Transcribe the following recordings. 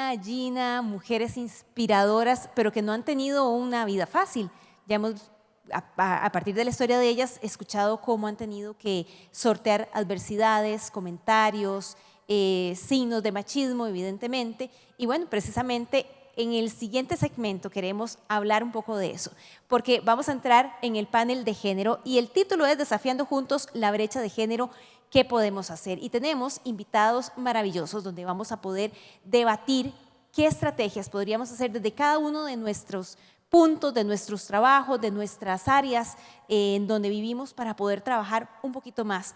Karina, Gina, mujeres inspiradoras, pero que no han tenido una vida fácil. Ya hemos, a partir de la historia de ellas, escuchado cómo han tenido que sortear adversidades, comentarios, signos de machismo, evidentemente. Y bueno, precisamente en el siguiente segmento queremos hablar un poco de eso, porque vamos a entrar en el panel de género y el título es Desafiando Juntos la brecha de género. ¿Qué podemos hacer? Y tenemos invitados maravillosos donde vamos a poder debatir qué estrategias podríamos hacer desde cada uno de nuestros puntos, de nuestros trabajos, de nuestras áreas en donde vivimos para poder trabajar un poquito más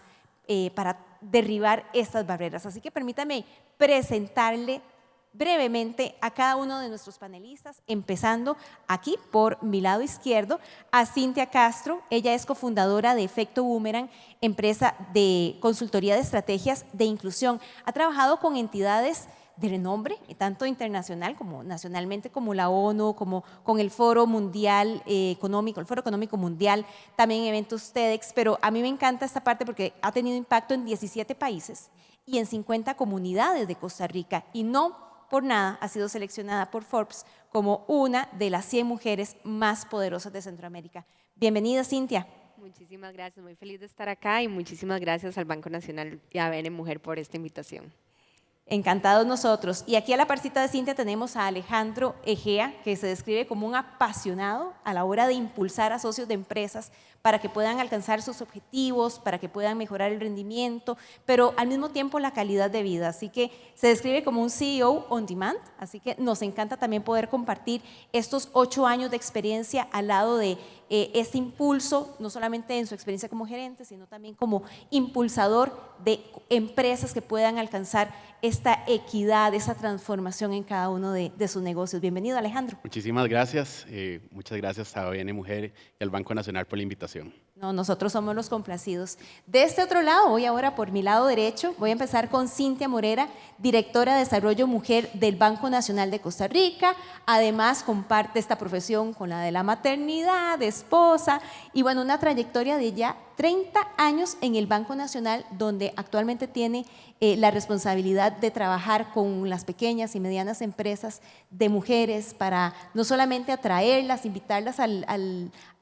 para derribar estas barreras. Así que permítame presentarle brevemente a cada uno de nuestros panelistas, empezando aquí por mi lado izquierdo a Cintia Castro. Ella es cofundadora de Efecto Boomerang, empresa de consultoría de estrategias de inclusión. Ha trabajado con entidades de renombre, tanto internacional como nacionalmente, como la ONU, como con el Foro Mundial Económico, el Foro Económico Mundial, también eventos TEDx, pero a mí me encanta esta parte porque ha tenido impacto en 17 países y en 50 comunidades de Costa Rica, y no por nada ha sido seleccionada por Forbes como una de las 100 mujeres más poderosas de Centroamérica. Bienvenida, Cintia. Muchísimas gracias, muy feliz de estar acá y muchísimas gracias al Banco Nacional y a ABN Mujer por esta invitación. Encantados nosotros. Y aquí a la parcita de Cintia tenemos a Alejandro Egea, que se describe como un apasionado a la hora de impulsar a socios de empresas para que puedan alcanzar sus objetivos, para que puedan mejorar el rendimiento, pero al mismo tiempo la calidad de vida. Así que se describe como un CEO on demand, así que nos encanta también poder compartir estos 8 años de experiencia al lado de este impulso, no solamente en su experiencia como gerente, sino también como impulsador de empresas que puedan alcanzar esta equidad, esa transformación en cada uno de sus negocios. Bienvenido, Alejandro. Muchísimas gracias. Muchas gracias a ABN Mujer y al Banco Nacional por la invitación. No, nosotros somos los complacidos. De este otro lado, voy ahora por mi lado derecho, voy a empezar con Cintia Morera, directora de Desarrollo Mujer del Banco Nacional de Costa Rica. Además, comparte esta profesión con la de la maternidad, de esposa, y bueno, una trayectoria de ya 30 años en el Banco Nacional, donde actualmente tiene la responsabilidad de trabajar con las pequeñas y medianas empresas de mujeres para no solamente atraerlas, invitarlas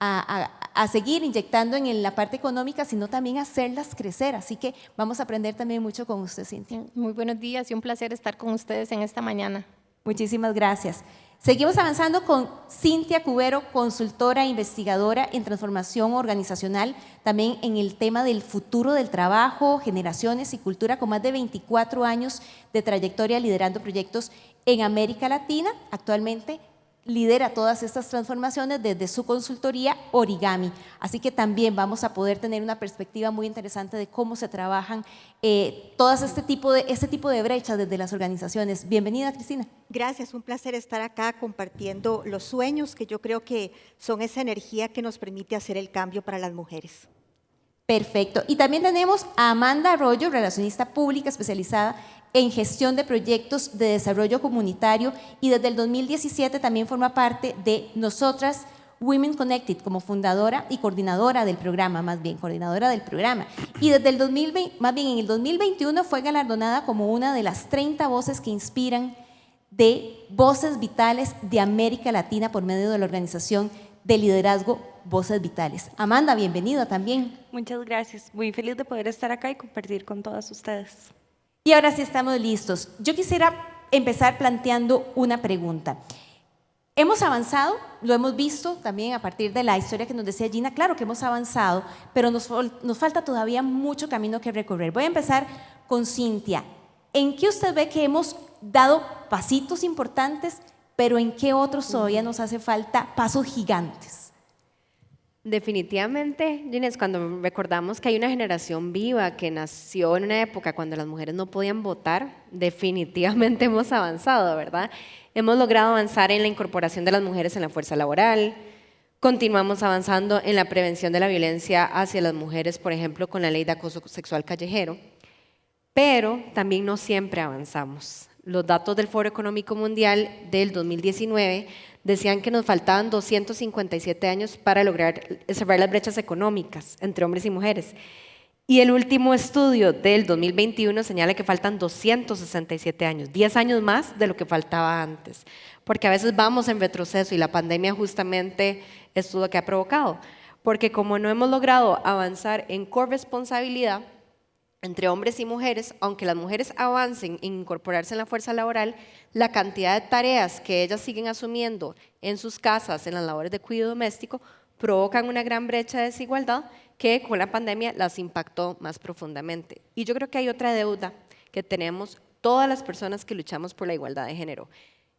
a seguir inyectando en la parte económica, sino también hacerlas crecer. Así que vamos a aprender también mucho con usted, Cintia. Muy buenos días y un placer estar con ustedes en esta mañana. Muchísimas gracias. Seguimos avanzando con Cintia Cubero, consultora e investigadora en transformación organizacional, también en el tema del futuro del trabajo, generaciones y cultura, con más de 24 años de trayectoria liderando proyectos en América Latina. Actualmente lidera todas estas transformaciones desde su consultoría Origami. Así que también vamos a poder tener una perspectiva muy interesante de cómo se trabajan todas este tipo de brechas desde las organizaciones. Bienvenida, Cristina. Gracias, un placer estar acá compartiendo los sueños, que yo creo que son esa energía que nos permite hacer el cambio para las mujeres. Perfecto. Y también tenemos a Amanda Arroyo, relacionista pública especializada en gestión de proyectos de desarrollo comunitario, y desde el 2017 también forma parte de Nosotras Women Connected como fundadora y coordinadora del programa, coordinadora del programa. Y desde el 2020, en el 2021 fue galardonada como una de las 30 voces que inspiran de voces vitales de América Latina por medio de la organización de liderazgo Voces Vitales. Amanda, bienvenida también. Muchas gracias. Muy feliz de poder estar acá y compartir con todas ustedes. Y ahora sí estamos listos. Yo quisiera empezar planteando una pregunta. Hemos avanzado, lo hemos visto también a partir de la historia que nos decía Gina, claro que hemos avanzado, pero nos falta todavía mucho camino que recorrer. Voy a empezar con Cintia. ¿En qué usted ve que hemos dado pasitos importantes, pero en qué otros todavía nos hace falta pasos gigantes? Definitivamente, Ginés, cuando recordamos que hay una generación viva que nació en una época cuando las mujeres no podían votar, definitivamente hemos avanzado, ¿verdad? Hemos logrado avanzar en la incorporación de las mujeres en la fuerza laboral, continuamos avanzando en la prevención de la violencia hacia las mujeres, por ejemplo, con la ley de acoso sexual callejero, pero también no siempre avanzamos. Los datos del Foro Económico Mundial del 2019 decían que nos faltaban 257 años para lograr cerrar las brechas económicas entre hombres y mujeres. Y el último estudio del 2021 señala que faltan 267 años, 10 años más de lo que faltaba antes, porque a veces vamos en retroceso y la pandemia justamente es lo que ha provocado, porque como no hemos logrado avanzar en corresponsabilidad entre hombres y mujeres, aunque las mujeres avancen en incorporarse en la fuerza laboral, la cantidad de tareas que ellas siguen asumiendo en sus casas, en las labores de cuidado doméstico, provocan una gran brecha de desigualdad que con la pandemia las impactó más profundamente. Y yo creo que hay otra deuda que tenemos todas las personas que luchamos por la igualdad de género,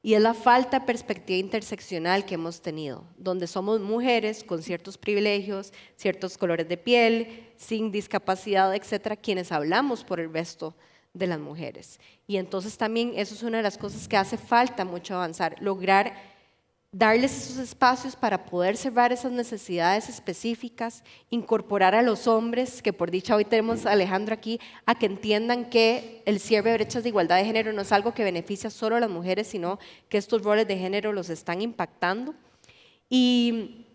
y es la falta de perspectiva interseccional que hemos tenido, donde somos mujeres con ciertos privilegios, ciertos colores de piel, sin discapacidad, etcétera, quienes hablamos por el resto de las mujeres. Y entonces también eso es una de las cosas que hace falta mucho avanzar, lograr darles esos espacios para poder cerrar esas necesidades específicas, incorporar a los hombres, que por dicha hoy tenemos a Alejandro aquí, a que entiendan que el cierre de brechas de igualdad de género no es algo que beneficia solo a las mujeres, sino que estos roles de género los están impactando. Y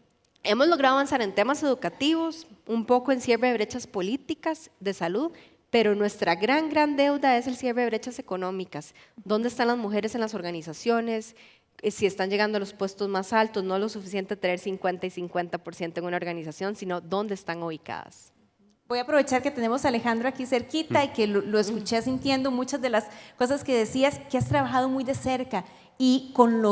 hemos logrado avanzar en temas educativos, un poco en cierre de brechas políticas, de salud, pero nuestra gran deuda es el cierre de brechas económicas. ¿Dónde están las mujeres en las organizaciones? Si están llegando a los puestos más altos, no es lo suficiente tener 50 y 50% en una organización, sino dónde están ubicadas. Voy a aprovechar que tenemos a Alejandro aquí cerquita y que lo escuché sintiendo muchas de las cosas que decías, que has trabajado muy de cerca y con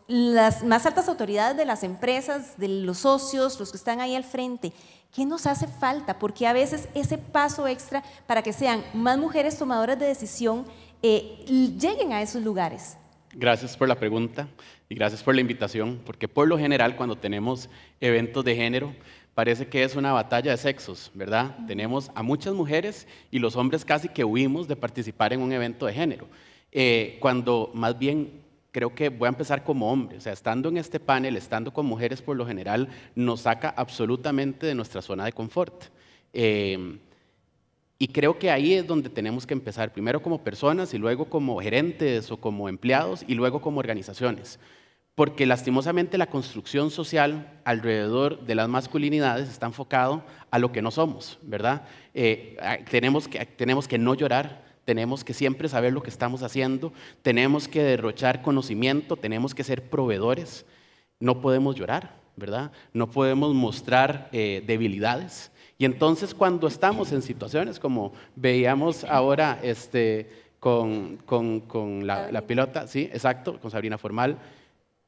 las más altas autoridades de las empresas, de los socios, los que están ahí al frente. ¿Qué nos hace falta? Porque a veces ese paso extra para que sean más mujeres tomadoras de decisión lleguen a esos lugares. Gracias por la pregunta y gracias por la invitación, porque por lo general cuando tenemos eventos de género parece que es una batalla de sexos, ¿verdad? Tenemos a muchas mujeres y los hombres casi que huimos de participar en un evento de género, cuando más bien creo que voy a empezar como hombre, o sea, estando en este panel, estando con mujeres por lo general, nos saca absolutamente de nuestra zona de confort. Y creo que ahí es donde tenemos que empezar, primero como personas y luego como gerentes o como empleados y luego como organizaciones. Porque lastimosamente la construcción social alrededor de las masculinidades está enfocado a lo que no somos, ¿verdad? Tenemos que no llorar, tenemos que siempre saber lo que estamos haciendo, tenemos que derrochar conocimiento, tenemos que ser proveedores, no podemos llorar, ¿verdad? No podemos mostrar debilidades. Y entonces cuando estamos en situaciones como veíamos ahora con la pilota, sí, exacto, con Sabrina Formal,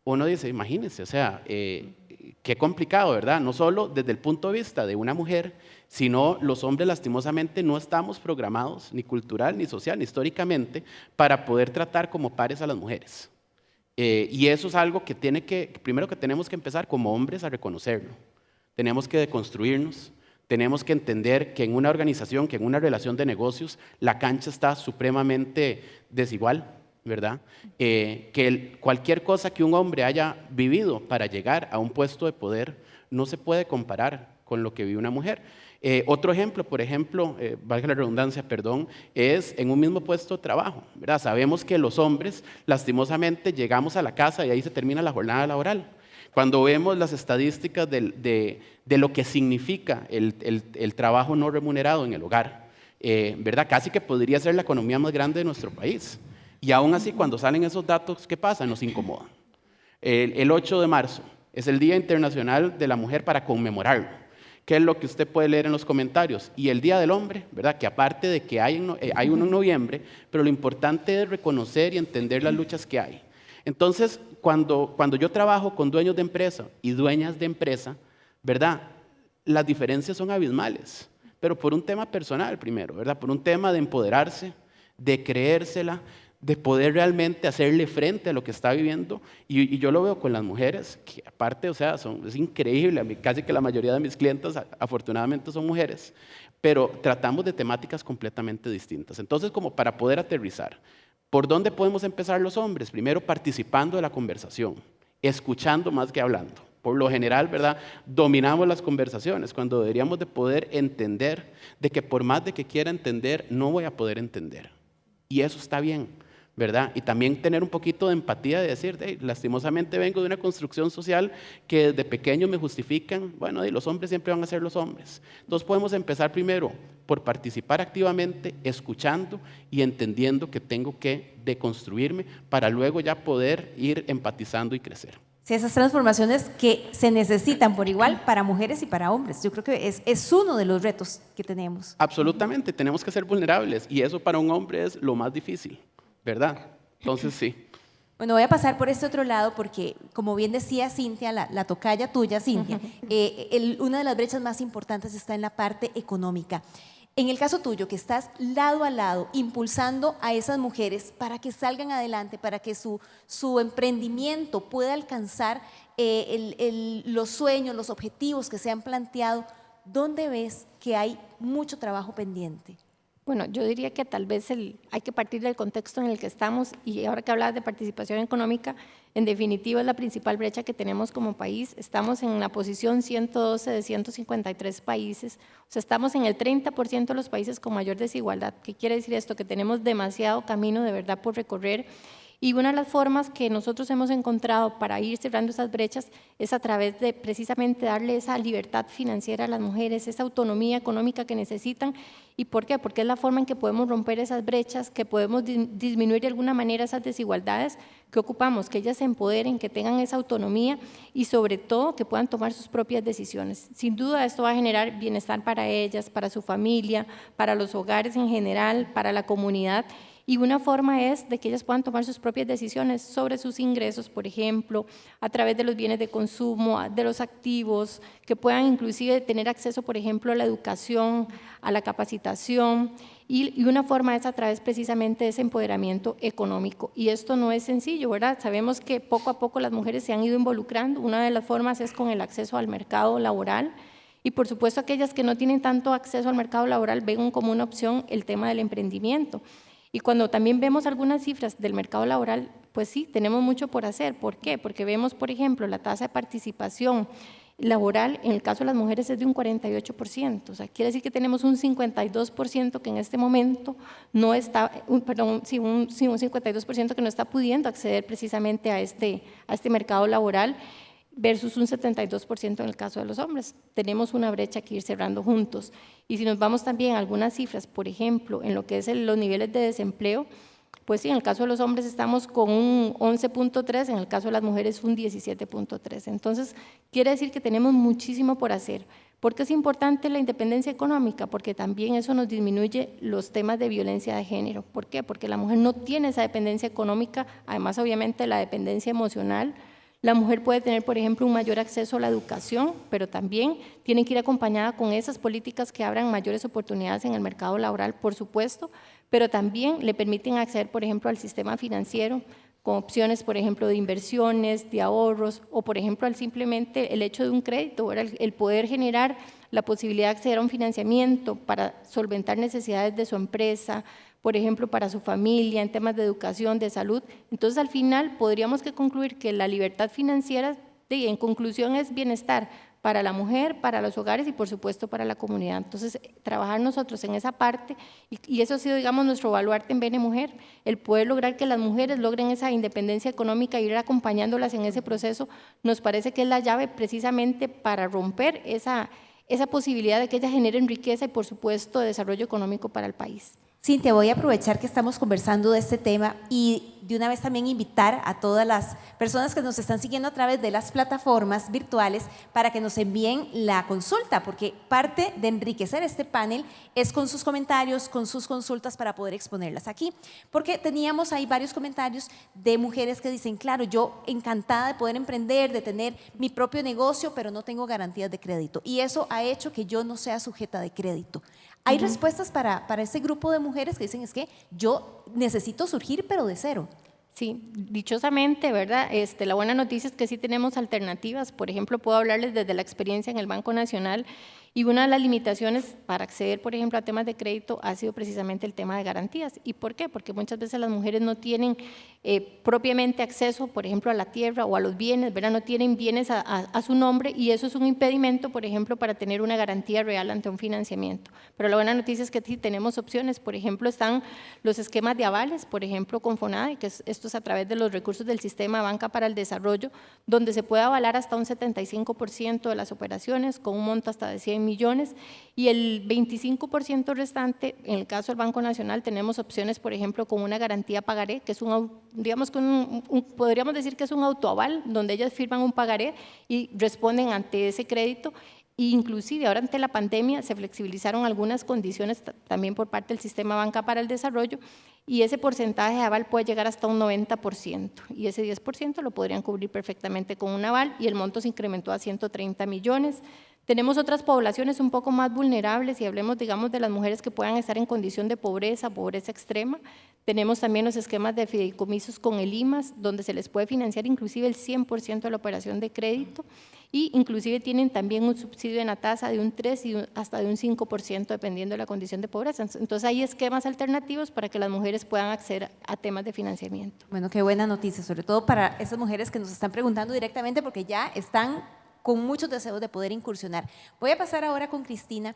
uno dice, imagínense, o sea, qué complicado, ¿verdad? No solo desde el punto de vista de una mujer, sino los hombres lastimosamente no estamos programados, ni cultural, ni social, ni históricamente, para poder tratar como pares a las mujeres. Y eso es algo que primero que tenemos que empezar como hombres a reconocerlo. Tenemos que deconstruirnos. Tenemos que entender que en una organización, que en una relación de negocios, la cancha está supremamente desigual, ¿verdad? Cualquier cosa que un hombre haya vivido para llegar a un puesto de poder no se puede comparar con lo que vive una mujer. Otro ejemplo, por ejemplo, valga la redundancia, perdón, es en un mismo puesto de trabajo, ¿verdad? Sabemos que los hombres, lastimosamente, llegamos a la casa y ahí se termina la jornada laboral. Cuando vemos las estadísticas de lo que significa el trabajo no remunerado en el hogar, ¿verdad? Casi que podría ser la economía más grande de nuestro país. Y aún así, cuando salen esos datos, ¿qué pasa? Nos incomodan. El 8 de marzo es el Día Internacional de la Mujer para conmemorarlo. ¿Qué es lo que usted puede leer en los comentarios? Y el Día del Hombre, ¿verdad? Que aparte de que hay uno en noviembre, pero lo importante es reconocer y entender las luchas que hay. Entonces, cuando yo trabajo con dueños de empresa y dueñas de empresa, ¿verdad? Las diferencias son abismales, pero por un tema personal primero, ¿verdad? Por un tema de empoderarse, de creérsela, de poder realmente hacerle frente a lo que está viviendo. Y yo lo veo con las mujeres, que aparte, o sea, es increíble, casi que la mayoría de mis clientes afortunadamente son mujeres, pero tratamos de temáticas completamente distintas. Entonces, como para poder aterrizar, ¿por dónde podemos empezar los hombres? Primero, participando de la conversación, escuchando más que hablando. Por lo general, ¿verdad? Dominamos las conversaciones cuando deberíamos de poder entender de que por más de que quiera entender, no voy a poder entender. Y eso está bien, ¿verdad? Y también tener un poquito de empatía de decir, lastimosamente vengo de una construcción social que desde pequeño me justifican, bueno, y los hombres siempre van a ser los hombres. Entonces podemos empezar primero por participar activamente, escuchando y entendiendo que tengo que deconstruirme para luego ya poder ir empatizando y crecer. Sí, esas transformaciones que se necesitan por igual para mujeres y para hombres. Yo creo que es uno de los retos que tenemos. Absolutamente, tenemos que ser vulnerables y eso para un hombre es lo más difícil, ¿verdad? Entonces sí. Bueno, voy a pasar por este otro lado porque, como bien decía Cintia, la tocaya tuya, Cintia, una de las brechas más importantes está en la parte económica. En el caso tuyo, que estás lado a lado, impulsando a esas mujeres para que salgan adelante, para que su emprendimiento pueda alcanzar los sueños, los objetivos que se han planteado, ¿dónde ves que hay mucho trabajo pendiente? Bueno, yo diría que tal vez hay que partir del contexto en el que estamos, y ahora que hablas de participación económica, en definitiva es la principal brecha que tenemos como país. Estamos en la posición 112 de 153 países, o sea, estamos en el 30% de los países con mayor desigualdad. ¿Qué quiere decir esto? Que tenemos demasiado camino de verdad por recorrer. Y una de las formas que nosotros hemos encontrado para ir cerrando esas brechas es a través de precisamente darle esa libertad financiera a las mujeres, esa autonomía económica que necesitan. ¿Y por qué? Porque es la forma en que podemos romper esas brechas, que podemos disminuir de alguna manera esas desigualdades que ocupamos, que ellas se empoderen, que tengan esa autonomía y sobre todo que puedan tomar sus propias decisiones. Sin duda esto va a generar bienestar para ellas, para su familia, para los hogares en general, para la comunidad. Y una forma es de que ellas puedan tomar sus propias decisiones sobre sus ingresos, por ejemplo, a través de los bienes de consumo, de los activos, que puedan inclusive tener acceso, por ejemplo, a la educación, a la capacitación. Y una forma es a través precisamente de ese empoderamiento económico. Y esto no es sencillo, ¿verdad? Sabemos que poco a poco las mujeres se han ido involucrando. Una de las formas es con el acceso al mercado laboral. Y por supuesto aquellas que no tienen tanto acceso al mercado laboral ven como una opción el tema del emprendimiento. Y cuando también vemos algunas cifras del mercado laboral, pues sí, tenemos mucho por hacer. ¿Por qué? Porque vemos, por ejemplo, la tasa de participación laboral, en el caso de las mujeres es de un 48%, o sea, quiere decir que tenemos un 52% que en este momento no está, un 52% que no está pudiendo acceder precisamente a este mercado laboral, versus un 72% en el caso de los hombres. Tenemos una brecha que ir cerrando juntos. Y si nos vamos también a algunas cifras, por ejemplo, en lo que es los niveles de desempleo, pues sí, en el caso de los hombres estamos con un 11.3, en el caso de las mujeres un 17.3. Entonces, quiere decir que tenemos muchísimo por hacer. ¿Por qué es importante la independencia económica? Porque también eso nos disminuye los temas de violencia de género. ¿Por qué? Porque la mujer no tiene esa dependencia económica, además obviamente la dependencia emocional. La mujer puede tener, por ejemplo, un mayor acceso a la educación, pero también tiene que ir acompañada con esas políticas que abran mayores oportunidades en el mercado laboral, por supuesto, pero también le permiten acceder, por ejemplo, al sistema financiero, con opciones, por ejemplo, de inversiones, de ahorros, o por ejemplo, simplemente el hecho de un crédito, el poder generar la posibilidad de acceder a un financiamiento para solventar necesidades de su empresa, por ejemplo, para su familia, en temas de educación, de salud. Entonces, al final, podríamos concluir que la libertad financiera, en conclusión, es bienestar para la mujer, para los hogares y, por supuesto, para la comunidad. Entonces, trabajar nosotros en esa parte, y eso ha sido, digamos, nuestro baluarte en Bene Mujer, el poder lograr que las mujeres logren esa independencia económica e ir acompañándolas en ese proceso, nos parece que es la llave precisamente para romper esa posibilidad de que ellas generen riqueza y, por supuesto, desarrollo económico para el país. Cintia, voy a aprovechar que estamos conversando de este tema y de una vez también invitar a todas las personas que nos están siguiendo a través de las plataformas virtuales para que nos envíen la consulta, porque parte de enriquecer este panel es con sus comentarios, con sus consultas para poder exponerlas aquí. Porque teníamos ahí varios comentarios de mujeres que dicen, claro, yo encantada de poder emprender, de tener mi propio negocio, pero no tengo garantías de crédito. Y eso ha hecho que yo no sea sujeta de crédito. ¿Hay respuestas para ese grupo de mujeres que dicen, es que yo necesito surgir, pero de cero? Sí, dichosamente, ¿verdad? La buena noticia es que sí tenemos alternativas. Por ejemplo, puedo hablarles desde la experiencia en el Banco Nacional, y una de las limitaciones para acceder, por ejemplo, a temas de crédito ha sido precisamente el tema de garantías. ¿Y por qué? Porque muchas veces las mujeres no tienen propiamente acceso, por ejemplo, a la tierra o a los bienes, ¿verdad? No tienen bienes a su nombre, y eso es un impedimento, por ejemplo, para tener una garantía real ante un financiamiento. Pero la buena noticia es que sí tenemos opciones. Por ejemplo, están los esquemas de avales, por ejemplo, con FONADE, que esto es a través de los recursos del Sistema Banca para el Desarrollo, donde se puede avalar hasta un 75% de las operaciones con un monto hasta de 100 100 millones, y el 25% restante, en el caso del Banco Nacional, tenemos opciones, por ejemplo, con una garantía pagaré, que es digamos que podríamos decir que es un autoaval, donde ellas firman un pagaré y responden ante ese crédito. E inclusive ahora ante la pandemia se flexibilizaron algunas condiciones también por parte del Sistema Banca para el Desarrollo, y ese porcentaje de aval puede llegar hasta un 90%, y ese 10% lo podrían cubrir perfectamente con un aval, y el monto se incrementó a 130 millones. Tenemos otras poblaciones un poco más vulnerables, y hablemos, digamos, de las mujeres que puedan estar en condición de pobreza, pobreza extrema. Tenemos también los esquemas de fideicomisos con el IMAS, donde se les puede financiar inclusive el 100% de la operación de crédito, y inclusive tienen también un subsidio en la tasa de un 3 y hasta de un 5% dependiendo de la condición de pobreza. Entonces hay esquemas alternativos para que las mujeres puedan acceder a temas de financiamiento. Bueno, qué buena noticia, sobre todo para esas mujeres que nos están preguntando directamente porque ya están con muchos deseos de poder incursionar. Voy a pasar ahora con Cristina,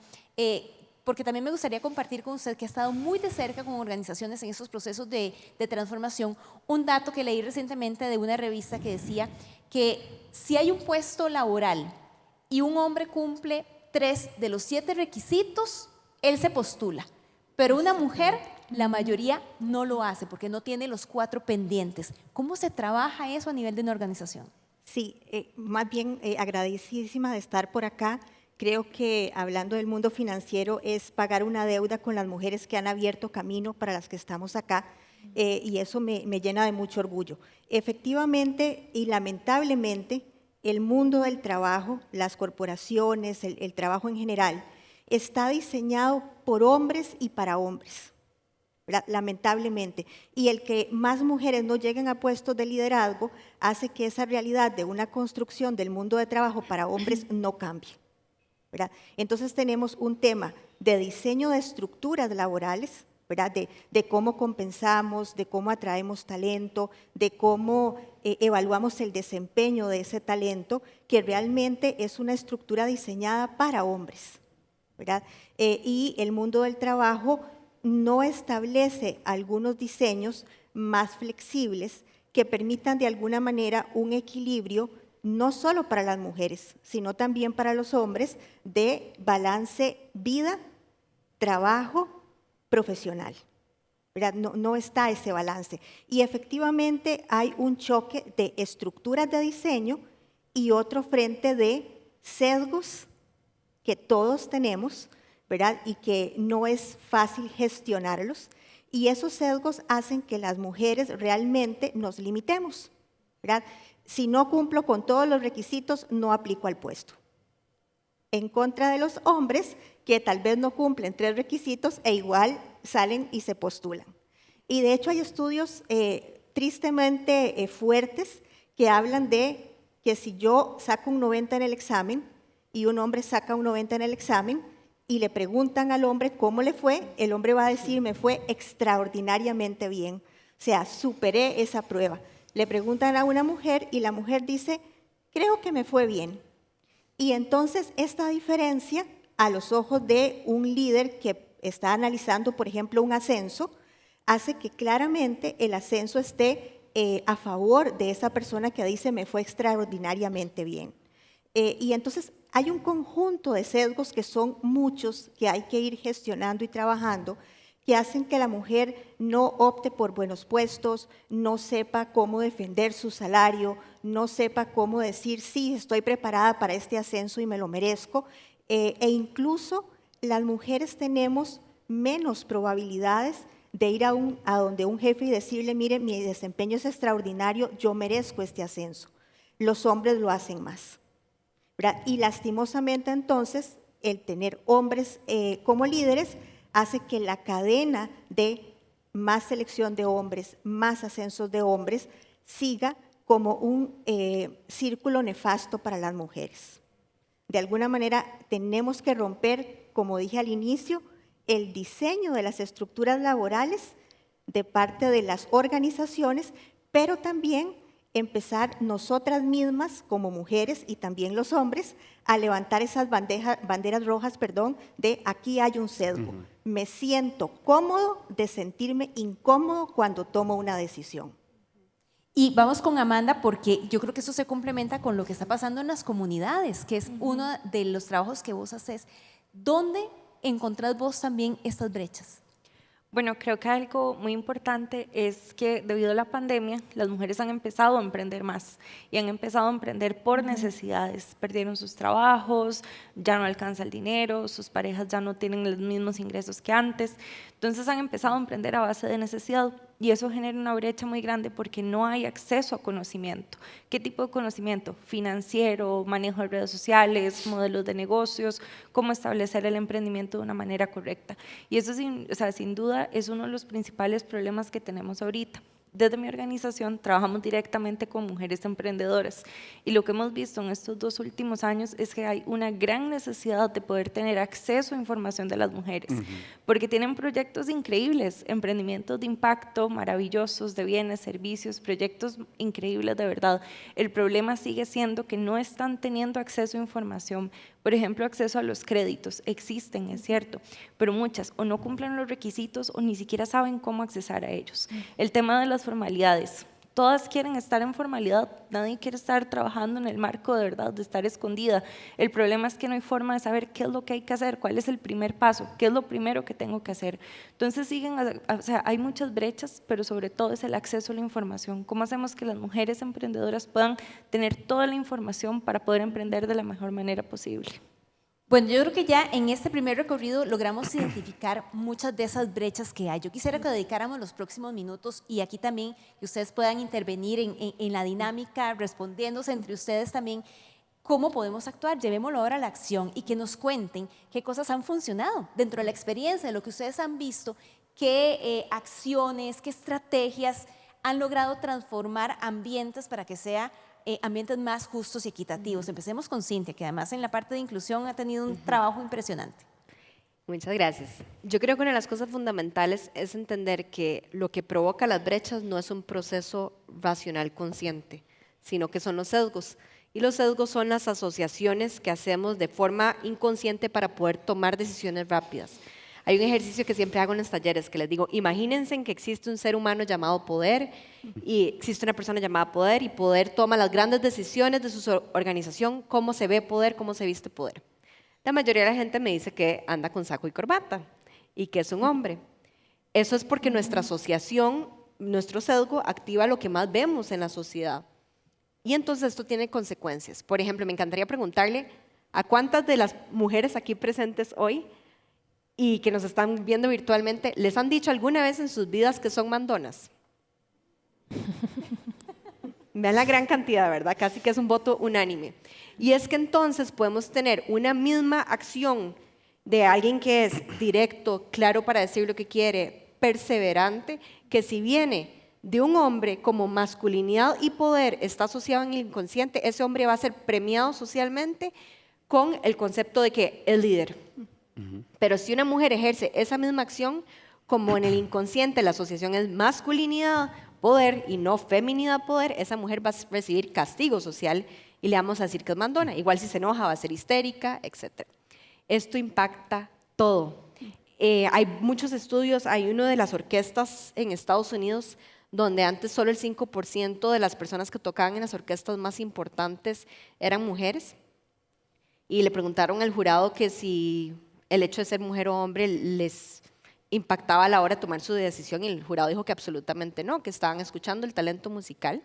porque también me gustaría compartir con usted, que ha estado muy de cerca con organizaciones en estos procesos de transformación, un dato que leí recientemente de una revista que decía que si hay un puesto laboral y un hombre cumple 3 de los 7 requisitos, él se postula, pero una mujer, la mayoría no lo hace porque no tiene los 4 pendientes. ¿Cómo se trabaja eso a nivel de una organización? Sí, más bien agradecidísima de estar por acá. Creo que hablando del mundo financiero es pagar una deuda con las mujeres que han abierto camino para las que estamos acá, y eso me llena de mucho orgullo. Efectivamente y lamentablemente, el mundo del trabajo, las corporaciones, el trabajo en general, está diseñado por hombres y para hombres, ¿verdad? Lamentablemente. Y el que más mujeres no lleguen a puestos de liderazgo hace que esa realidad de una construcción del mundo de trabajo para hombres no cambie, ¿verdad? Entonces tenemos un tema de diseño de estructuras laborales, ¿verdad? De cómo compensamos, de cómo atraemos talento, de cómo evaluamos el desempeño de ese talento, que realmente es una estructura diseñada para hombres, ¿verdad? Y el mundo del trabajo no establece algunos diseños más flexibles que permitan de alguna manera un equilibrio no solo para las mujeres, sino también para los hombres, de balance vida, trabajo, profesional, ¿verdad? No está ese balance. Y efectivamente hay un choque de estructuras de diseño y otro frente de sesgos que todos tenemos, ¿verdad? Y que no es fácil gestionarlos. Y esos sesgos hacen que las mujeres realmente nos limitemos, ¿verdad? Si no cumplo con todos los requisitos, no aplico al puesto. En contra de los hombres, que tal vez no cumplen 3 requisitos e igual salen y se postulan. Y de hecho hay estudios tristemente fuertes que hablan de que si yo saco un 90 en el examen y un hombre saca un 90 en el examen y le preguntan al hombre cómo le fue, el hombre va a decir, me fue extraordinariamente bien, o sea, superé esa prueba. Le preguntan a una mujer y la mujer dice, creo que me fue bien. Y entonces esta diferencia a los ojos de un líder que está analizando, por ejemplo, un ascenso, hace que claramente el ascenso esté a favor de esa persona que dice me fue extraordinariamente bien. Y entonces hay un conjunto de sesgos que son muchos que hay que ir gestionando y trabajando, que hacen que la mujer no opte por buenos puestos, no sepa cómo defender su salario, no sepa cómo decir, sí, estoy preparada para este ascenso y me lo merezco, e incluso las mujeres tenemos menos probabilidades de ir a donde un jefe y decirle, mire, mi desempeño es extraordinario, yo merezco este ascenso. Los hombres lo hacen más, ¿verdad? Y lastimosamente entonces, el tener hombres como líderes hace que la cadena de más selección de hombres, más ascensos de hombres, siga como un círculo nefasto para las mujeres. De alguna manera tenemos que romper, como dije al inicio, el diseño de las estructuras laborales de parte de las organizaciones, pero también empezar nosotras mismas como mujeres y también los hombres a levantar esas banderas rojas, de aquí hay un sesgo. Me siento cómodo de sentirme incómodo cuando tomo una decisión. Y vamos con Amanda porque yo creo que eso se complementa con lo que está pasando en las comunidades, que es uno de los trabajos que vos haces. ¿Dónde encontrás vos también estas brechas? Bueno, creo que algo muy importante es que debido a la pandemia, las mujeres han empezado a emprender más y han empezado a emprender por necesidades. Perdieron sus trabajos, ya no alcanza el dinero, sus parejas ya no tienen los mismos ingresos que antes. Entonces han empezado a emprender a base de necesidad y eso genera una brecha muy grande porque no hay acceso a conocimiento. ¿Qué tipo de conocimiento? Financiero, manejo de redes sociales, modelos de negocios, cómo establecer el emprendimiento de una manera correcta. Y eso sin duda es uno de los principales problemas que tenemos ahorita. Desde mi organización trabajamos directamente con mujeres emprendedoras y lo que hemos visto en estos 2 últimos años es que hay una gran necesidad de poder tener acceso a información de las mujeres, porque tienen proyectos increíbles, emprendimientos de impacto maravillosos, de bienes, servicios, proyectos increíbles de verdad. El problema sigue siendo que no están teniendo acceso a información. Por ejemplo, acceso a los créditos, existen, es cierto, pero muchas o no cumplen los requisitos o ni siquiera saben cómo accesar a ellos. El tema de las formalidades, todas quieren estar en formalidad, nadie quiere estar trabajando en el marco de verdad, de estar escondida. El problema es que no hay forma de saber qué es lo que hay que hacer, cuál es el primer paso, qué es lo primero que tengo que hacer. Entonces hay muchas brechas, pero sobre todo es el acceso a la información. ¿Cómo hacemos que las mujeres emprendedoras puedan tener toda la información para poder emprender de la mejor manera posible? Bueno, yo creo que ya en este primer recorrido logramos identificar muchas de esas brechas que hay. Yo quisiera que dedicáramos los próximos minutos y aquí también que ustedes puedan intervenir en la dinámica, respondiéndose entre ustedes también cómo podemos actuar. Llevémoslo ahora a la acción y que nos cuenten qué cosas han funcionado dentro de la experiencia, de lo que ustedes han visto, qué acciones, qué estrategias han logrado transformar ambientes para que sea ambientes más justos y equitativos. Empecemos con Cintia, que además en la parte de inclusión ha tenido un trabajo impresionante. Muchas gracias. Yo creo que una de las cosas fundamentales es entender que lo que provoca las brechas no es un proceso racional consciente, sino que son los sesgos. Y los sesgos son las asociaciones que hacemos de forma inconsciente para poder tomar decisiones rápidas. Hay un ejercicio que siempre hago en los talleres que les digo, imagínense que existe un ser humano llamado poder y existe una persona llamada poder y poder toma las grandes decisiones de su organización, cómo se ve poder, cómo se viste poder. La mayoría de la gente me dice que anda con saco y corbata y que es un hombre. Eso es porque nuestra asociación, nuestro sesgo activa lo que más vemos en la sociedad. Y entonces esto tiene consecuencias. Por ejemplo, me encantaría preguntarle a cuántas de las mujeres aquí presentes hoy y que nos están viendo virtualmente, ¿les han dicho alguna vez en sus vidas que son mandonas? Vean la gran cantidad, ¿verdad? Casi que es un voto unánime. Y es que entonces podemos tener una misma acción de alguien que es directo, claro para decir lo que quiere, perseverante, que si viene de un hombre como masculinidad y poder está asociado en el inconsciente, ese hombre va a ser premiado socialmente con el concepto de que es líder. Pero si una mujer ejerce esa misma acción, como en el inconsciente la asociación es masculinidad, poder y no feminidad, poder, esa mujer va a recibir castigo social y le vamos a decir que es mandona. Igual si se enoja va a ser histérica, etc. Esto impacta todo. Hay muchos estudios, hay uno de las orquestas en Estados Unidos donde antes solo el 5% de las personas que tocaban en las orquestas más importantes eran mujeres y le preguntaron al jurado que si el hecho de ser mujer o hombre les impactaba a la hora de tomar su decisión y el jurado dijo que absolutamente no, que estaban escuchando el talento musical.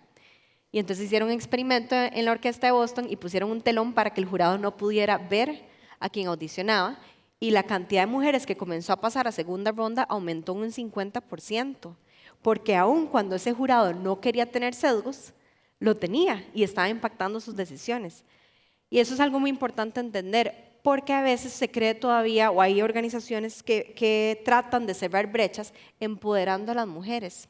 Y entonces hicieron un experimento en la orquesta de Boston y pusieron un telón para que el jurado no pudiera ver a quien audicionaba y la cantidad de mujeres que comenzó a pasar a segunda ronda aumentó un 50%, porque aun cuando ese jurado no quería tener sesgos, lo tenía y estaba impactando sus decisiones. Y eso es algo muy importante entender, porque a veces se cree todavía, o hay organizaciones que tratan de cerrar brechas empoderando a las mujeres.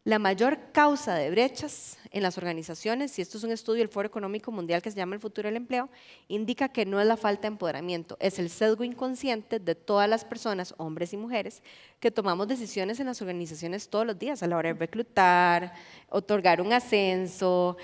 La mayor causa de brechas en las organizaciones, y esto es un estudio del Foro Económico Mundial que se llama El Futuro del Empleo, indica que no es la falta de empoderamiento, es el sesgo inconsciente de todas las personas, hombres y mujeres, que tomamos decisiones en las organizaciones todos los días a la hora de reclutar, otorgar un ascenso,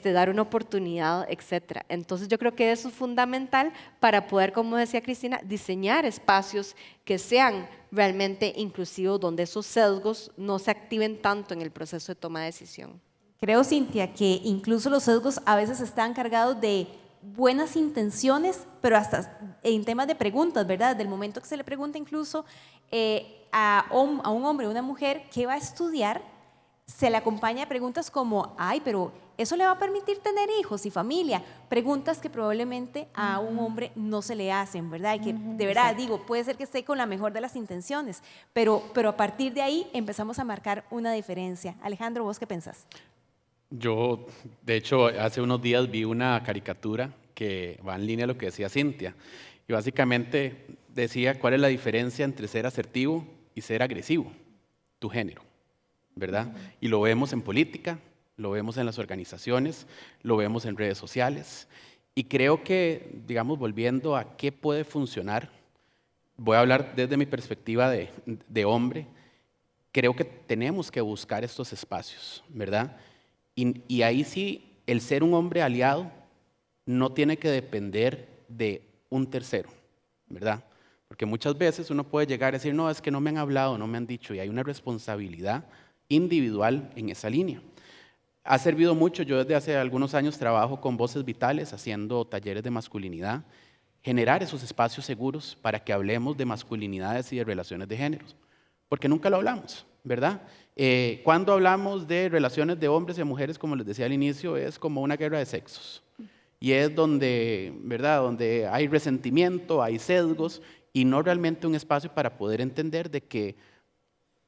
dar una oportunidad, etc. Entonces yo creo que eso es fundamental para poder, como decía Cristina, diseñar espacios que sean realmente inclusivos, donde esos sesgos no se activen tanto en el proceso de toma de decisión. Creo, Cintia, que incluso los sesgos a veces están cargados de buenas intenciones, pero hasta en temas de preguntas, ¿verdad? Del momento que se le pregunta incluso a un hombre o una mujer qué va a estudiar, se le acompaña de preguntas como, ay, pero ¿eso le va a permitir tener hijos y familia? Preguntas que probablemente a un hombre no se le hacen, ¿verdad? Y que de verdad, digo, puede ser que esté con la mejor de las intenciones, pero a partir de ahí empezamos a marcar una diferencia. Alejandro, ¿vos qué pensás? Yo, de hecho, hace unos días vi una caricatura que va en línea a lo que decía Cintia, y básicamente decía cuál es la diferencia entre ser asertivo y ser agresivo, tu género, ¿verdad? Y lo vemos en política, lo vemos en las organizaciones, lo vemos en redes sociales, y creo que, digamos, volviendo a qué puede funcionar, voy a hablar desde mi perspectiva de hombre, creo que tenemos que buscar estos espacios, ¿verdad? Y ahí sí, el ser un hombre aliado no tiene que depender de un tercero, ¿verdad? Porque muchas veces uno puede llegar a decir, no, es que no me han hablado, no me han dicho, y hay una responsabilidad individual en esa línea. Ha servido mucho, yo desde hace algunos años trabajo con Voces Vitales, haciendo talleres de masculinidad, generar esos espacios seguros para que hablemos de masculinidades y de relaciones de géneros, porque nunca lo hablamos, ¿verdad? Cuando hablamos de relaciones de hombres y mujeres, como les decía al inicio, es como una guerra de sexos. Y es donde, ¿verdad? Donde hay resentimiento, hay sesgos, y no realmente un espacio para poder entender de que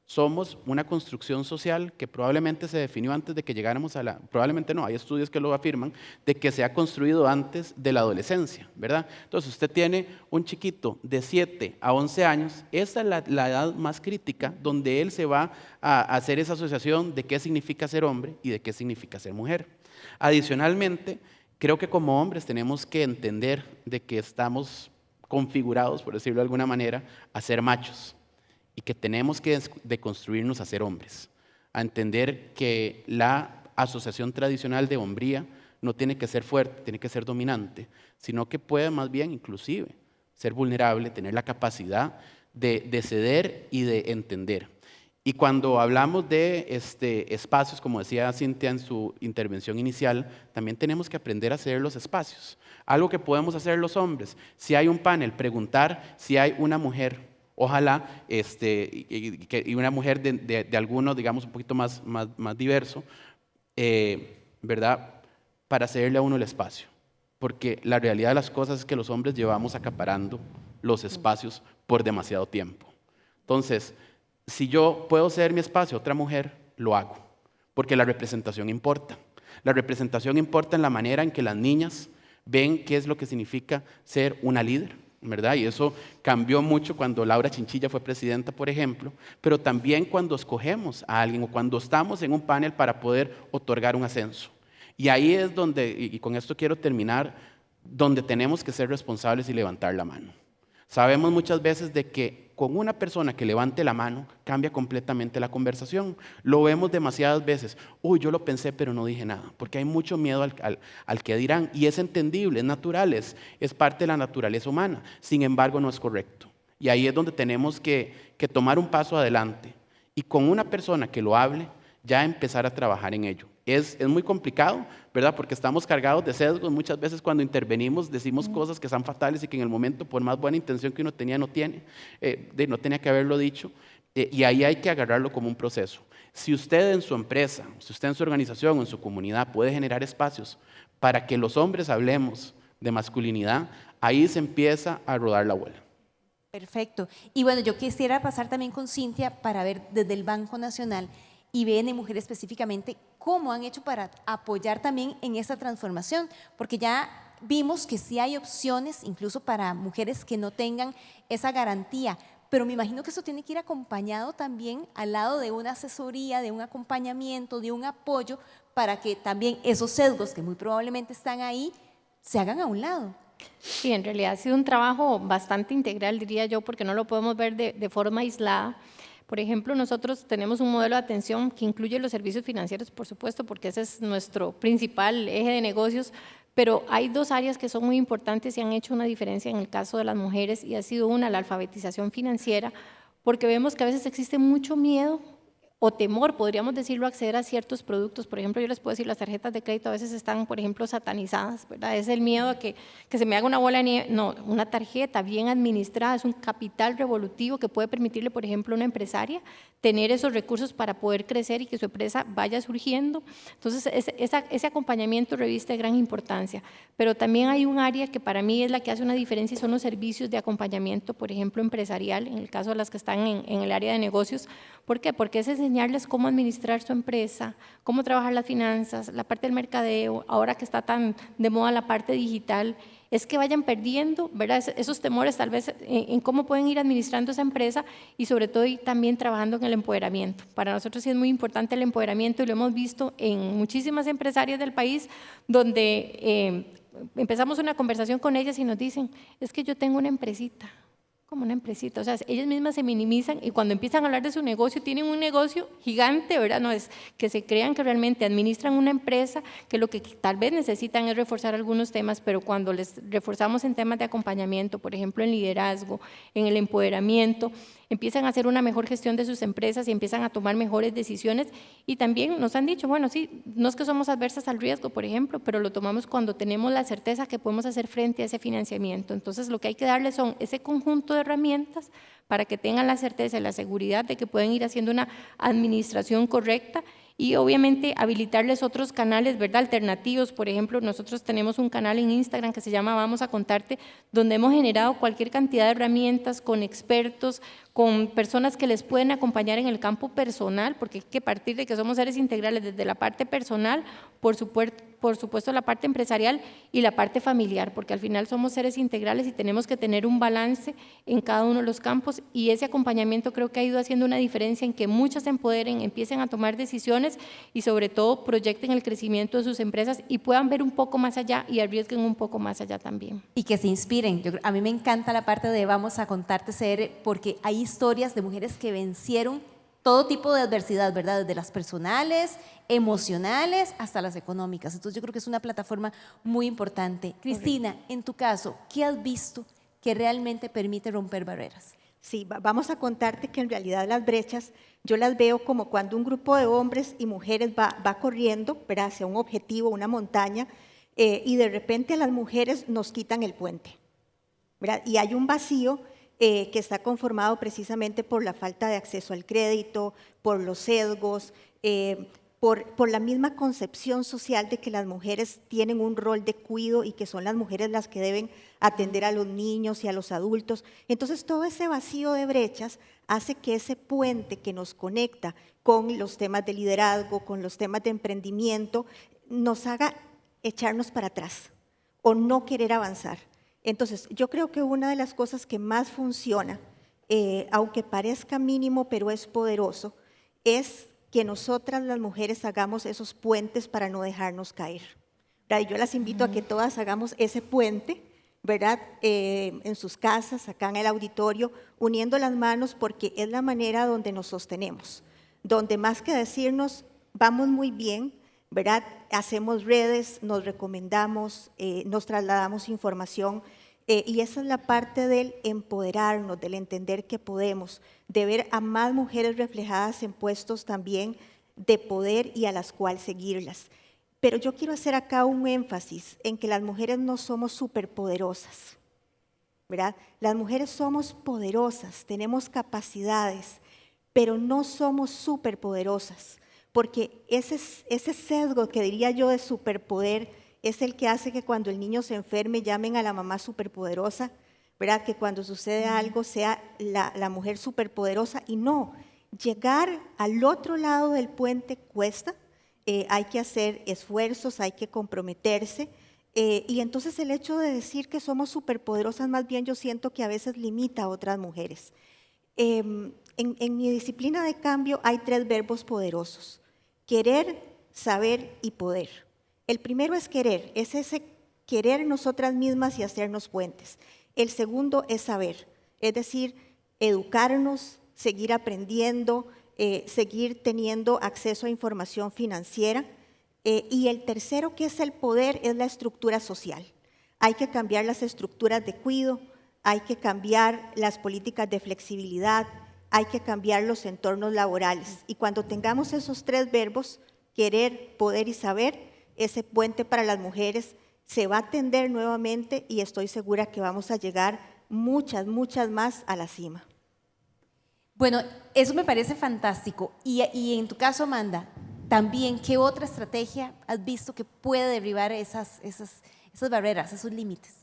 somos una construcción social que probablemente se definió antes de que llegáramos a la... Probablemente no, hay estudios que lo afirman, de que se ha construido antes de la adolescencia, ¿verdad? Entonces, usted tiene un chiquito de 7 a 11 años, esa es la edad más crítica donde él se va a hacer esa asociación de qué significa ser hombre y de qué significa ser mujer. Adicionalmente, creo que como hombres tenemos que entender de que estamos configurados, por decirlo de alguna manera, a ser machos, y que tenemos que deconstruirnos a ser hombres, a entender que la asociación tradicional de hombría no tiene que ser fuerte, tiene que ser dominante, sino que puede más bien inclusive ser vulnerable, tener la capacidad de ceder y de entender. Y cuando hablamos de espacios, como decía Cintia en su intervención inicial, también tenemos que aprender a hacer los espacios. Algo que podemos hacer los hombres, si hay un panel, preguntar si hay una mujer. Ojalá, y una mujer de alguno, digamos, un poquito más diverso, ¿verdad? Para cederle a uno el espacio. Porque la realidad de las cosas es que los hombres llevamos acaparando los espacios por demasiado tiempo. Entonces, si yo puedo ceder mi espacio a otra mujer, lo hago. Porque la representación importa. La representación importa en la manera en que las niñas ven qué es lo que significa ser una líder, ¿verdad? Y eso cambió mucho cuando Laura Chinchilla fue presidenta, por ejemplo, pero también cuando escogemos a alguien o cuando estamos en un panel para poder otorgar un ascenso. Y ahí es donde, y con esto quiero terminar, donde tenemos que ser responsables y levantar la mano. Sabemos muchas veces de que con una persona que levante la mano cambia completamente la conversación. Lo vemos demasiadas veces. Uy, yo lo pensé, pero no dije nada, porque hay mucho miedo al que dirán. Y es entendible, es natural, es parte de la naturaleza humana. Sin embargo, no es correcto. Y ahí es donde tenemos que tomar un paso adelante y con una persona que lo hable, ya empezar a trabajar en ello. Es muy complicado, ¿verdad? Porque estamos cargados de sesgos. Muchas veces cuando intervenimos decimos cosas que son fatales y que en el momento, por más buena intención que uno tenía, no tenía que haberlo dicho. Y ahí hay que agarrarlo como un proceso. Si usted en su empresa, si usted en su organización o en su comunidad puede generar espacios para que los hombres hablemos de masculinidad, ahí se empieza a rodar la bola. Perfecto. Y bueno, yo quisiera pasar también con Cintia para ver desde el Banco Nacional y BN Mujer específicamente, cómo han hecho para apoyar también en esta transformación, porque ya vimos que sí hay opciones, incluso para mujeres que no tengan esa garantía, pero me imagino que eso tiene que ir acompañado también al lado de una asesoría, de un acompañamiento, de un apoyo, para que también esos sesgos que muy probablemente están ahí, se hagan a un lado. Sí, en realidad ha sido un trabajo bastante integral, diría yo, porque no lo podemos ver de forma aislada. Por ejemplo, nosotros tenemos un modelo de atención que incluye los servicios financieros, por supuesto, porque ese es nuestro principal eje de negocios, pero hay dos áreas que son muy importantes y han hecho una diferencia en el caso de las mujeres, y ha sido una, la alfabetización financiera, porque vemos que a veces existe mucho miedo o temor, podríamos decirlo, acceder a ciertos productos. Por ejemplo, yo les puedo decir, las tarjetas de crédito a veces están, por ejemplo, satanizadas, ¿verdad? Es el miedo a que se me haga una bola de nieve. No, una tarjeta bien administrada es un capital revolutivo que puede permitirle, por ejemplo, a una empresaria tener esos recursos para poder crecer y que su empresa vaya surgiendo. Entonces, ese acompañamiento reviste gran importancia. Pero también hay un área que para mí es la que hace una diferencia y son los servicios de acompañamiento, por ejemplo, empresarial, en el caso de las que están en el área de negocios. ¿Por qué? Porque es enseñarles cómo administrar su empresa, cómo trabajar las finanzas, la parte del mercadeo, ahora que está tan de moda la parte digital, es que vayan perdiendo, ¿verdad?, esos temores tal vez en cómo pueden ir administrando esa empresa y sobre todo y también trabajando en el empoderamiento. Para nosotros sí es muy importante el empoderamiento y lo hemos visto en muchísimas empresarias del país donde empezamos una conversación con ellas y nos dicen, es que yo tengo una empresita. Como una empresita, o sea, ellas mismas se minimizan y cuando empiezan a hablar de su negocio, tienen un negocio gigante, ¿verdad? No es que se crean que realmente administran una empresa, que lo que tal vez necesitan es reforzar algunos temas, pero cuando les reforzamos en temas de acompañamiento, por ejemplo, en liderazgo, en el empoderamiento, empiezan a hacer una mejor gestión de sus empresas y empiezan a tomar mejores decisiones y también nos han dicho, bueno, sí, no es que somos adversas al riesgo, por ejemplo, pero lo tomamos cuando tenemos la certeza que podemos hacer frente a ese financiamiento. Entonces, lo que hay que darles son ese conjunto de herramientas para que tengan la certeza y la seguridad de que pueden ir haciendo una administración correcta y obviamente habilitarles otros canales, ¿verdad?, alternativos. Por ejemplo, nosotros tenemos un canal en Instagram que se llama Vamos a Contarte, donde hemos generado cualquier cantidad de herramientas con expertos, con personas que les pueden acompañar en el campo personal, porque hay que partir de que somos seres integrales desde la parte personal, por supuesto la parte empresarial y la parte familiar, porque al final somos seres integrales y tenemos que tener un balance en cada uno de los campos y ese acompañamiento creo que ha ido haciendo una diferencia en que muchas se empoderen, empiecen a tomar decisiones y sobre todo proyecten el crecimiento de sus empresas y puedan ver un poco más allá y arriesguen un poco más allá también. Y que se inspiren. A mí me encanta la parte de Vamos a Contarte CR porque hay historias de mujeres que vencieron todo tipo de adversidad, ¿verdad? Desde las personales, emocionales, hasta las económicas. Entonces yo creo que es una plataforma muy importante. Cristina, en tu caso, ¿qué has visto que realmente permite romper barreras? Sí, vamos a contarte que en realidad las brechas yo las veo como cuando un grupo de hombres y mujeres va corriendo, ¿verdad?, hacia un objetivo, una montaña, y de repente a las mujeres nos quitan el puente, ¿verdad? Y hay un vacío que está conformado precisamente por la falta de acceso al crédito, por los sesgos, por la misma concepción social de que las mujeres tienen un rol de cuidado y que son las mujeres las que deben atender a los niños y a los adultos. Entonces, todo ese vacío de brechas hace que ese puente que nos conecta con los temas de liderazgo, con los temas de emprendimiento, nos haga echarnos para atrás o no querer avanzar. Entonces, yo creo que una de las cosas que más funciona, aunque parezca mínimo, pero es poderoso, es que nosotras las mujeres hagamos esos puentes para no dejarnos caer. ¿Verdad? Y yo las invito a que todas hagamos ese puente, ¿verdad?, en sus casas, acá en el auditorio, uniendo las manos porque es la manera donde nos sostenemos, donde más que decirnos, vamos muy bien, ¿verdad?, hacemos redes, nos recomendamos, nos trasladamos información y esa es la parte del empoderarnos, del entender que podemos, de ver a más mujeres reflejadas en puestos también de poder y a las cuales seguirlas. Pero yo quiero hacer acá un énfasis en que las mujeres no somos superpoderosas, ¿verdad? Las mujeres somos poderosas, tenemos capacidades, pero no somos superpoderosas. Porque ese sesgo que diría yo de superpoder es el que hace que cuando el niño se enferme llamen a la mamá superpoderosa, ¿verdad? Que cuando sucede algo sea la mujer superpoderosa y no, llegar al otro lado del puente cuesta, hay que hacer esfuerzos, hay que comprometerse y entonces el hecho de decir que somos superpoderosas más bien yo siento que a veces limita a otras mujeres. En mi disciplina de cambio hay 3 verbos poderosos. Querer, saber y poder. El primero es querer, es ese querer nosotras mismas y hacernos puentes. El segundo es saber, es decir, educarnos, seguir aprendiendo, seguir teniendo acceso a información financiera. Y el tercero, que es el poder, es la estructura social. Hay que cambiar las estructuras de cuidado, hay que cambiar las políticas de flexibilidad, hay que cambiar los entornos laborales. Y cuando tengamos esos 3 verbos, querer, poder y saber, ese puente para las mujeres se va a tender nuevamente y estoy segura que vamos a llegar muchas, muchas más a la cima. Bueno, eso me parece fantástico. Y en tu caso, Amanda, también, ¿qué otra estrategia has visto que puede derribar esas barreras, esos límites?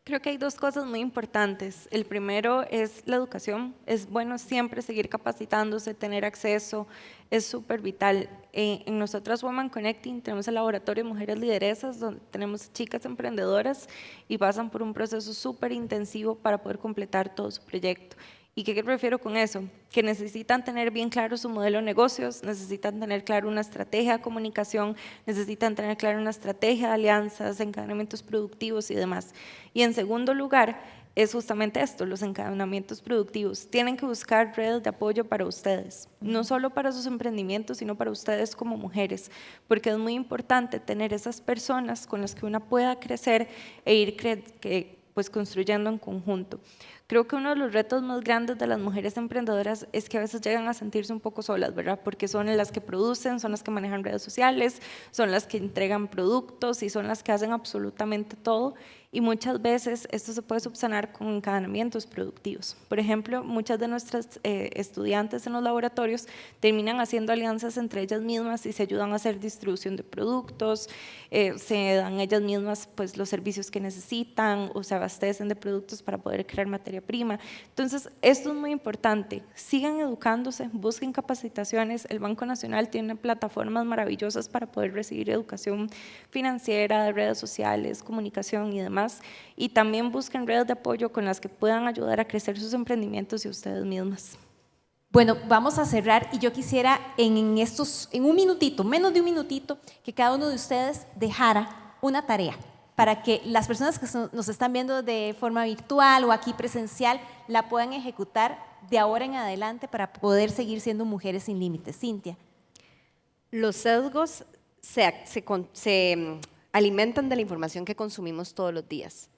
Creo que hay 2 cosas muy importantes. El primero es la educación. Es bueno siempre seguir capacitándose, tener acceso, es súper vital. En nosotras Women Connecting tenemos el laboratorio de mujeres lideresas, donde tenemos chicas emprendedoras y pasan por un proceso súper intensivo para poder completar todo su proyecto. ¿Y qué me refiero con eso? Que necesitan tener bien claro su modelo de negocios, necesitan tener claro una estrategia de comunicación, necesitan tener claro una estrategia de alianzas, encadenamientos productivos y demás. Y en segundo lugar, es justamente esto, los encadenamientos productivos. Tienen que buscar redes de apoyo para ustedes, no solo para sus emprendimientos, sino para ustedes como mujeres, porque es muy importante tener esas personas con las que una pueda crecer e ir pues, construyendo en conjunto. Creo que uno de los retos más grandes de las mujeres emprendedoras es que a veces llegan a sentirse un poco solas, ¿verdad? Porque son las que producen, son las que manejan redes sociales, son las que entregan productos y son las que hacen absolutamente todo. Y muchas veces esto se puede subsanar con encadenamientos productivos. Por ejemplo, muchas de nuestras estudiantes en los laboratorios terminan haciendo alianzas entre ellas mismas y se ayudan a hacer distribución de productos, se dan ellas mismas pues, los servicios que necesitan o se abastecen de productos para poder crear materia prima. Entonces, esto es muy importante. Sigan educándose, busquen capacitaciones. El Banco Nacional tiene plataformas maravillosas para poder recibir educación financiera, de redes sociales, comunicación y demás. Y también busquen redes de apoyo con las que puedan ayudar a crecer sus emprendimientos y ustedes mismas. Bueno, vamos a cerrar y yo quisiera en un minutito, menos de un minutito, que cada uno de ustedes dejara una tarea para que las personas que nos están viendo de forma virtual o aquí presencial la puedan ejecutar de ahora en adelante para poder seguir siendo mujeres sin límites. Cintia. Los sesgos se alimentan de la información que consumimos todos los días.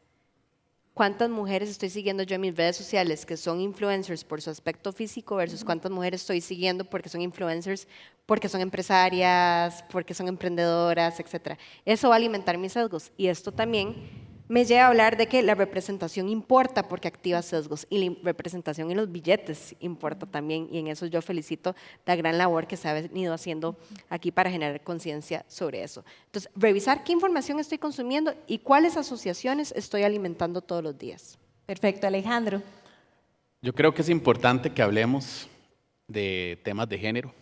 ¿Cuántas mujeres estoy siguiendo yo en mis redes sociales que son influencers por su aspecto físico versus cuántas mujeres estoy siguiendo porque son influencers, porque son empresarias, porque son emprendedoras, etcétera? Eso va a alimentar mis sesgos y esto también me lleva a hablar de que la representación importa porque activa sesgos y la representación en los billetes importa también y en eso yo felicito la gran labor que se ha venido haciendo aquí para generar conciencia sobre eso. Entonces, revisar qué información estoy consumiendo y cuáles asociaciones estoy alimentando todos los días. Perfecto, Alejandro. Yo creo que es importante que hablemos de temas de género,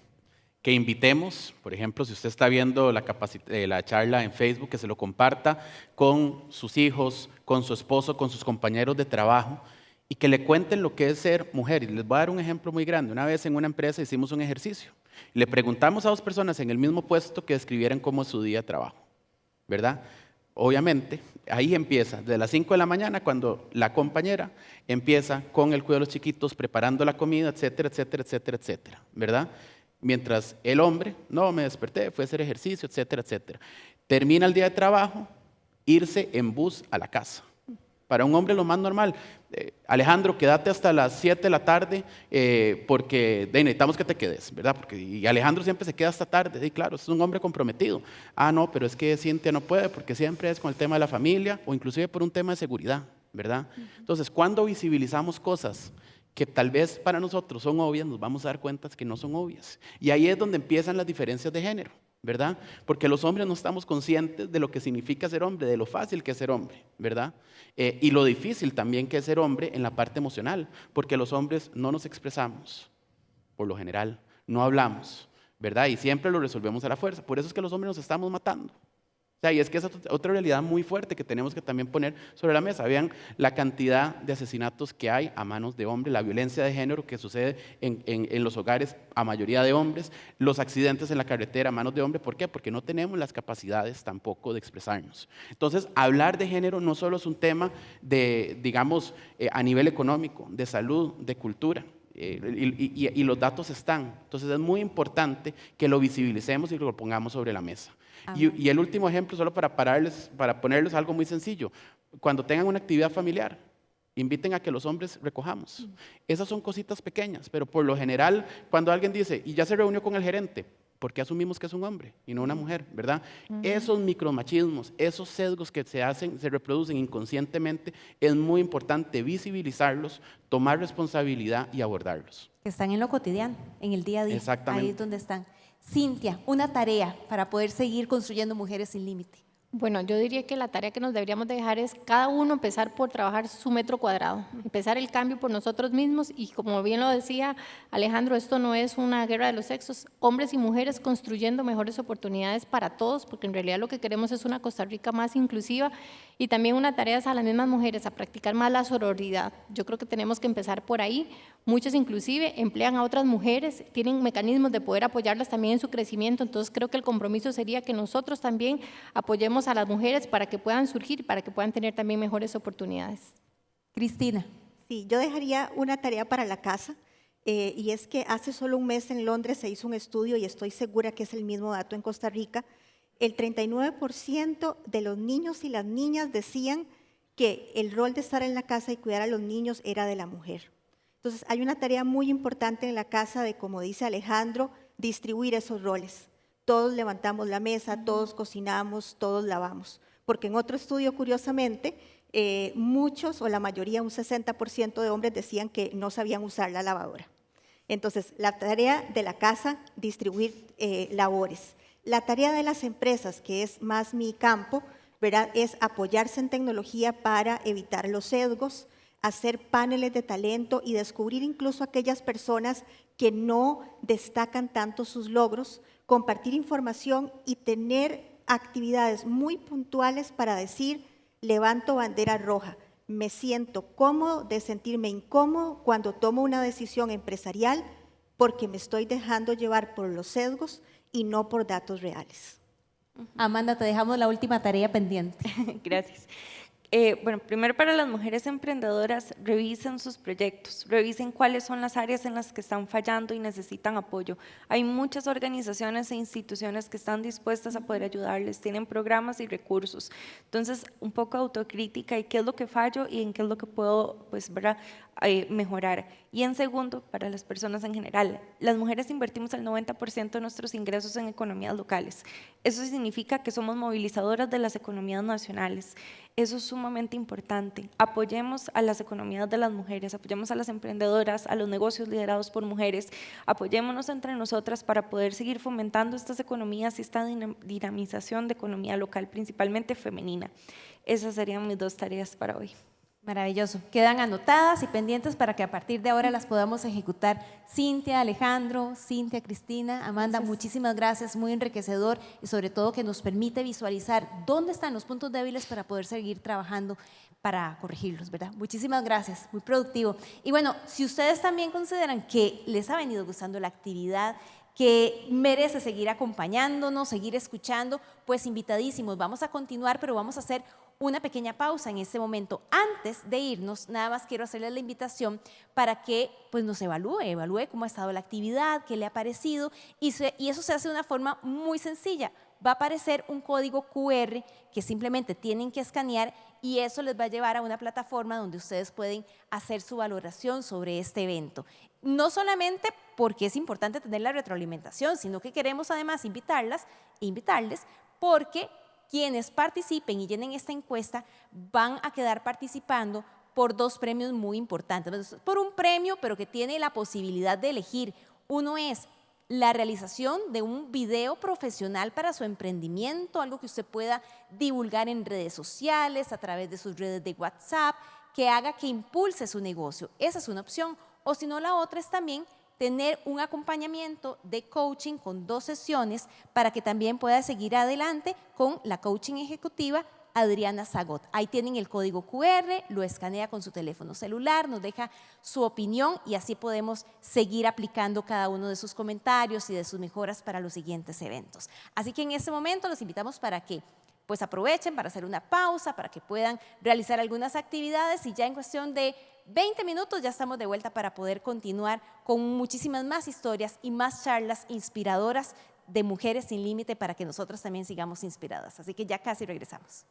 que invitemos, por ejemplo, si usted está viendo la charla en Facebook, que se lo comparta con sus hijos, con su esposo, con sus compañeros de trabajo y que le cuenten lo que es ser mujer. Y les voy a dar un ejemplo muy grande. Una vez en una empresa hicimos un ejercicio. Le preguntamos a 2 personas en el mismo puesto que describieran cómo es su día de trabajo, ¿verdad? Obviamente, ahí empieza, desde las 5 de la mañana, cuando la compañera empieza con el cuidado de los chiquitos, preparando la comida, etcétera, etcétera, etcétera, etcétera, ¿verdad? Mientras el hombre, no, me desperté, fue a hacer ejercicio, etcétera, etcétera. Termina el día de trabajo, irse en bus a la casa. Para un hombre lo más normal. Alejandro, quédate hasta las 7 de la tarde porque necesitamos que te quedes, ¿verdad? Y Alejandro siempre se queda hasta tarde, y claro, es un hombre comprometido. Ah, no, pero es que Cintia no puede porque siempre es con el tema de la familia o inclusive por un tema de seguridad, ¿verdad? Entonces, cuando visibilizamos cosas que tal vez para nosotros son obvias, nos vamos a dar cuenta que no son obvias. Y ahí es donde empiezan las diferencias de género, ¿verdad? Porque los hombres no estamos conscientes de lo que significa ser hombre, de lo fácil que es ser hombre, ¿verdad? Y lo difícil también que es ser hombre en la parte emocional, porque los hombres no nos expresamos, por lo general, no hablamos, ¿verdad? Y siempre lo resolvemos a la fuerza. Por eso es que los hombres nos estamos matando. O sea, y es que esa es otra realidad muy fuerte que tenemos que también poner sobre la mesa. Vean la cantidad de asesinatos que hay a manos de hombres, la violencia de género que sucede en los hogares a mayoría de hombres, los accidentes en la carretera a manos de hombres. ¿Por qué? Porque no tenemos las capacidades tampoco de expresarnos. Entonces, hablar de género no solo es un tema de, digamos, a nivel económico, de salud, de cultura. Y los datos están. Entonces, es muy importante que lo visibilicemos y lo pongamos sobre la mesa. Y el último ejemplo, solo para ponerles algo muy sencillo, cuando tengan una actividad familiar inviten a que los hombres recojamos. Esas son cositas pequeñas, pero por lo general, cuando alguien dice, y ya se reunió con el gerente, ¿por qué asumimos que es un hombre y no una mujer, verdad? Esos micromachismos, esos sesgos que se reproducen inconscientemente, es muy importante visibilizarlos, tomar responsabilidad y abordarlos. Que están en lo cotidiano, en el día a día. Exactamente. Ahí es donde están. Cintia, una tarea para poder seguir construyendo mujeres sin límite. Bueno, yo diría que la tarea que nos deberíamos de dejar es cada uno empezar por trabajar su metro cuadrado, empezar el cambio por nosotros mismos y como bien lo decía Alejandro, esto no es una guerra de los sexos, hombres y mujeres construyendo mejores oportunidades para todos, porque en realidad lo que queremos es una Costa Rica más inclusiva y también una tarea es a las mismas mujeres a practicar más la sororidad. Yo creo que tenemos que empezar por ahí. Muchos inclusive emplean a otras mujeres, tienen mecanismos de poder apoyarlas también en su crecimiento, entonces creo que el compromiso sería que nosotros también apoyemos a las mujeres para que puedan surgir, para que puedan tener también mejores oportunidades. Cristina. Sí, yo dejaría una tarea para la casa y es que hace solo un mes en Londres se hizo un estudio y estoy segura que es el mismo dato en Costa Rica. El 39% de los niños y las niñas decían que el rol de estar en la casa y cuidar a los niños era de la mujer. Entonces, hay una tarea muy importante en la casa de, como dice Alejandro, distribuir esos roles. Todos levantamos la mesa, todos cocinamos, todos lavamos. Porque en otro estudio, curiosamente, muchos o la mayoría, un 60% de hombres decían que no sabían usar la lavadora. Entonces, la tarea de la casa, distribuir labores. La tarea de las empresas, que es más mi campo, ¿verdad?, es apoyarse en tecnología para evitar los sesgos, hacer paneles de talento y descubrir incluso aquellas personas que no destacan tanto sus logros, compartir información y tener actividades muy puntuales para decir, levanto bandera roja, me siento cómodo de sentirme incómodo cuando tomo una decisión empresarial porque me estoy dejando llevar por los sesgos y no por datos reales. Amanda, te dejamos la última tarea pendiente. Gracias. Bueno, primero para las mujeres emprendedoras, revisen sus proyectos, revisen cuáles son las áreas en las que están fallando y necesitan apoyo. Hay muchas organizaciones e instituciones que están dispuestas a poder ayudarles, tienen programas y recursos. Entonces, un poco de autocrítica y qué es lo que fallo y en qué es lo que puedo, pues, ¿verdad?, mejorar. Y en segundo, para las personas en general, las mujeres invertimos el 90% de nuestros ingresos en economías locales. Eso significa que somos movilizadoras de las economías nacionales. Eso es sumamente importante. Apoyemos a las economías de las mujeres, apoyemos a las emprendedoras, a los negocios liderados por mujeres, apoyémonos entre nosotras para poder seguir fomentando estas economías y esta dinamización de economía local, principalmente femenina. Esas serían mis 2 tareas para hoy. Maravilloso. Quedan anotadas y pendientes para que a partir de ahora las podamos ejecutar. Cintia, Alejandro, Cintia, Cristina, Amanda, muchísimas gracias, muy enriquecedor y sobre todo que nos permite visualizar dónde están los puntos débiles para poder seguir trabajando para corregirlos, ¿verdad? Muchísimas gracias, muy productivo. Y bueno, si ustedes también consideran que les ha venido gustando la actividad, que merece seguir acompañándonos, seguir escuchando, pues invitadísimos. Vamos a continuar, pero vamos a hacer una pequeña pausa en este momento. Antes de irnos, nada más quiero hacerles la invitación para que pues, nos evalúe cómo ha estado la actividad, qué le ha parecido, y eso se hace de una forma muy sencilla. Va a aparecer un código QR que simplemente tienen que escanear y eso les va a llevar a una plataforma donde ustedes pueden hacer su valoración sobre este evento. No solamente porque es importante tener la retroalimentación, sino que queremos además invitarles porque quienes participen y llenen esta encuesta van a quedar participando por 2 premios muy importantes. Entonces, por un premio, pero que tiene la posibilidad de elegir. Uno es la realización de un video profesional para su emprendimiento, algo que usted pueda divulgar en redes sociales, a través de sus redes de WhatsApp, que haga que impulse su negocio. Esa es una opción. O si no, la otra es también tener un acompañamiento de coaching con 2 sesiones para que también pueda seguir adelante con la coaching ejecutiva Adriana Zagot. Ahí tienen el código QR, lo escanea con su teléfono celular, nos deja su opinión y así podemos seguir aplicando cada uno de sus comentarios y de sus mejoras para los siguientes eventos. Así que en este momento los invitamos para que pues aprovechen para hacer una pausa, para que puedan realizar algunas actividades y ya en cuestión de 20 minutos ya estamos de vuelta para poder continuar con muchísimas más historias y más charlas inspiradoras de Mujeres Sin Límite para que nosotras también sigamos inspiradas. Así que ya casi regresamos.